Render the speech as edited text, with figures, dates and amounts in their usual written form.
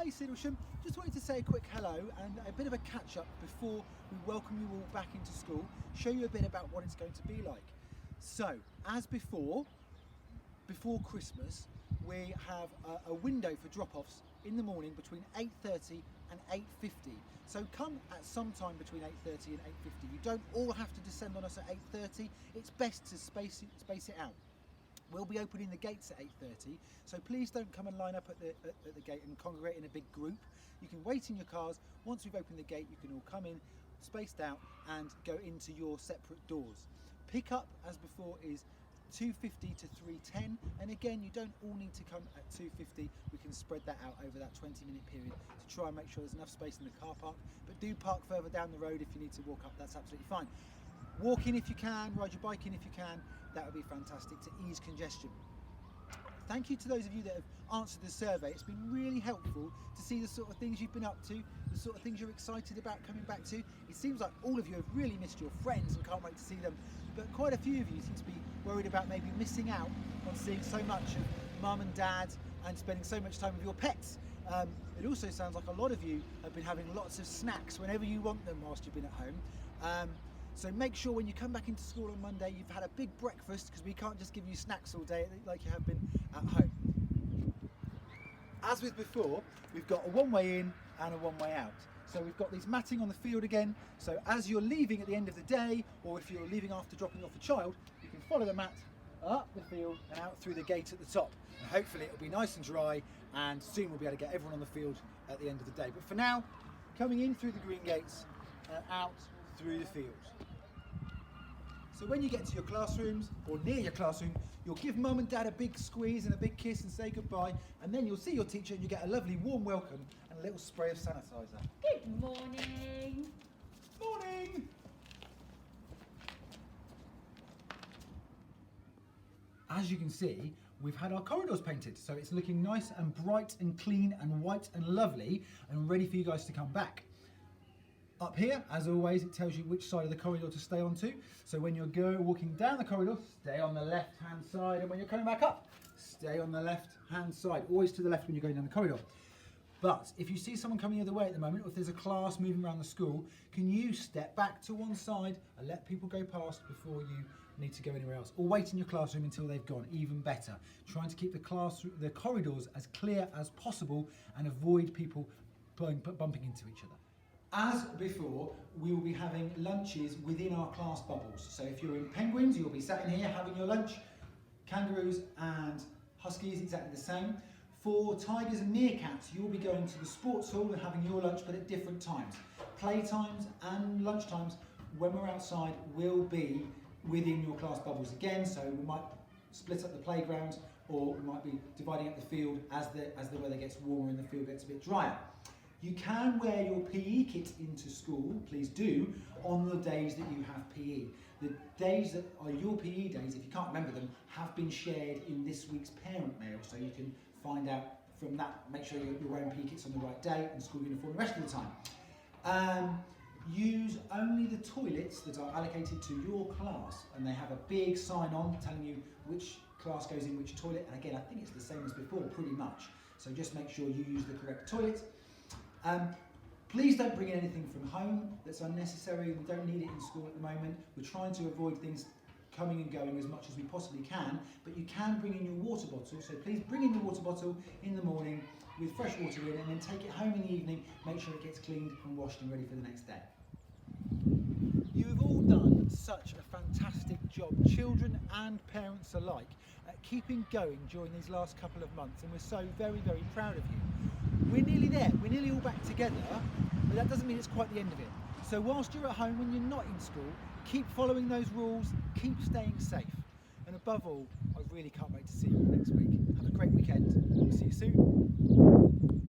Hi Sidlesham, just wanted to say a quick hello and a bit of a catch up before we welcome you all back into school, show you a bit about what it's going to be like. So, as before Christmas, we have a window for drop-offs in the morning between 8:30 and 8:50. So come at some time between 8:30 and 8:50. You don't all have to descend on us at 8:30, it's best to space it out. We'll be opening the gates at 8:30, so please don't come and line up at the gate and congregate in a big group. You can wait in your cars. Once we've opened the gate, you can all come in, spaced out, and go into your separate doors. Pick up, as before, is 2:50 to 3:10, and again, you don't all need to come at 2:50. We can spread that out over that 20-minute period to try and make sure there's enough space in the car park, but do park further down the road if you need to walk up. That's absolutely fine. Walk in if you can, ride your bike in if you can. That would be fantastic to ease congestion. Thank you to those of you that have answered the survey. It's been really helpful to see the sort of things you've been up to, the sort of things you're excited about coming back to. It seems like all of you have really missed your friends and can't wait to see them, but quite a few of you seem to be worried about maybe missing out on seeing so much of mum and dad and spending so much time with your pets. It also sounds like a lot of you have been having lots of snacks whenever you want them whilst you've been at home. So make sure when you come back into school on Monday you've had a big breakfast, because we can't just give you snacks all day like you have been at home. As with before, we've got a one-way in and a one-way out. So we've got these matting on the field again, so as you're leaving at the end of the day, or if you're leaving after dropping off a child, you can follow the mat up the field and out through the gate at the top. And hopefully it'll be nice and dry, and soon we'll be able to get everyone on the field at the end of the day. But for now, coming in through the green gates and out through the field. So when you get to your classrooms, or near your classroom, you'll give mum and dad a big squeeze and a big kiss and say goodbye, and then you'll see your teacher and you get a lovely warm welcome and a little spray of sanitizer. Good morning. Morning! As you can see, we've had our corridors painted, so it's looking nice and bright and clean and white and lovely and ready for you guys to come back. Up here, as always, it tells you which side of the corridor to stay onto. So when you're walking down the corridor, stay on the left-hand side, and when you're coming back up, stay on the left-hand side. Always to the left when you're going down the corridor. But if you see someone coming the other way at the moment, or if there's a class moving around the school, can you step back to one side and let people go past before you need to go anywhere else? Or wait in your classroom until they've gone, even better. Trying to keep the corridors as clear as possible and avoid people bumping into each other. As before, we will be having lunches within our class bubbles. So if you're in penguins, you'll be sat in here having your lunch. Kangaroos and huskies, exactly the same. For tigers and meerkats, you'll be going to the sports hall and having your lunch, but at different times. Playtimes and lunch times, when we're outside, will be within your class bubbles again. So we might split up the playgrounds, or we might be dividing up the field as the weather gets warmer and the field gets a bit drier. You can wear your PE kit into school, please do, on the days that you have PE. The days that are your PE days, if you can't remember them, have been shared in this week's parent mail, so you can find out from that, make sure you're wearing PE kits on the right day and school uniform the rest of the time. Use only the toilets that are allocated to your class, and they have a big sign on telling you which class goes in which toilet, and again I think it's the same as before pretty much, so just make sure you use the correct toilet. Please don't bring in anything from home that's unnecessary. We don't need it in school at the moment. We're trying to avoid things coming and going as much as we possibly can, but you can bring in your water bottle, so please bring in your water bottle in the morning with fresh water in, and then take it home in the evening, make sure it gets cleaned and washed and ready for the next day. You have all done such a fantastic job, children and parents alike, at keeping going during these last couple of months, and we're so very, very proud of you. We're nearly there, we're nearly all back together, but that doesn't mean it's quite the end of it. So whilst you're at home, when you're not in school, keep following those rules, keep staying safe. And above all, I really can't wait to see you next week. Have a great weekend. We'll see you soon.